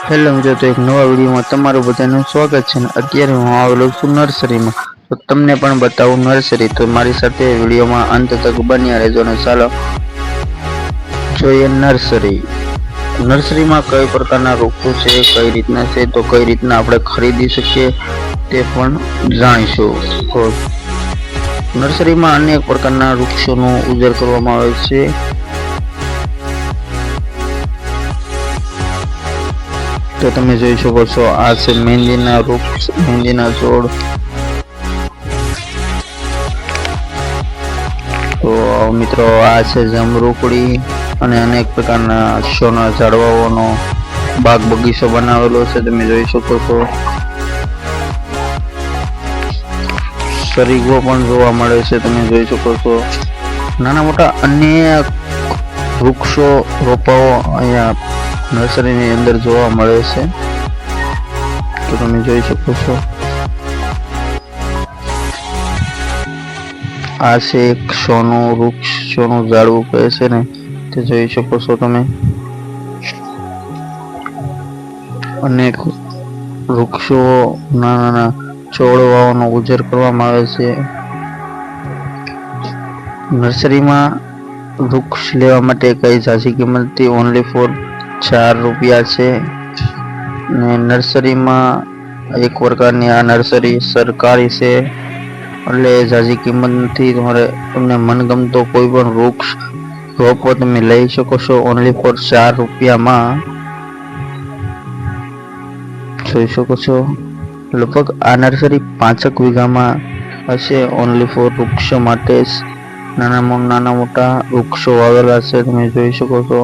Hello મિત્રો, તો એક નવા વિડીયોમાં તમારું બધાનું સ્વાગત છે. અત્યારે હું આવેલો છું નર્સરીમાં, તો તમને પણ બતાવું નર્સરી. તો મારી સાથે વિડીયોમાં અંત તક બન્યા રહેજો ને ચાલો જોઈએ નર્સરી. નર્સરીમાં કઈ પ્રકારના વૃક્ષો છે, કઈ રીતના છે, તો કઈ રીતના આપણે ખરીદી શકીએ તે પણ જાણીશું. તો નર્સરીમાં અનેક પ્રકારના વૃક્ષોનો ઉછેર કરવામાં આવે છે. તો તમે જોઈ શકો છો, આ છે મહેંદીના વૃક્ષ, મહેંદીના છોડ. તો મિત્રો, આ છે જમરૂખડી અને અનેક પ્રકારના શોના ઝાડવાઓનો બાગ બગીચો બનાવેલો છે. તમે જોઈ શકો છો. સરીગો પણ જોવા મળે છે. તમે જોઈ શકો છો. નાના મોટા અનેક વૃક્ષો રોપાઓ અહીંયા નર્સરીની અંદર જોવા મળે છે. તો તમે જોઈ શકો છો. આ છે એક શોનું વૃક્ષ, શોનું ઝાડવું કહે છે ને, તે જોઈ શકો છો તમે. અનેક વૃક્ષો, નાના નાના છોડવાઓનો ઉછેર કરવામાં આવે છે. નર્સરીમાં વૃક્ષ લેવા માટે કઈ ઝાઝી કિંમતથી ઓનલી ફોર ₹4 છે. ને નર્સરીમાં એક પ્રકારની આ નર્સરી સરકારી છે, એટલે ઝાઝી કિંમત નથી. તમને મનગમતો કોઈ પણ વૃક્ષ રોપો તમે લઈ શકો છો ઓનલી ફોર ₹4 જોઈ શકો છો. લગભગ આ નર્સરી 5 વીઘામાં હશે. ઓનલી ફોર વૃક્ષો માટે જ નાના મોટા વૃક્ષો વાવેલા છે. તમે જોઈ શકો છો.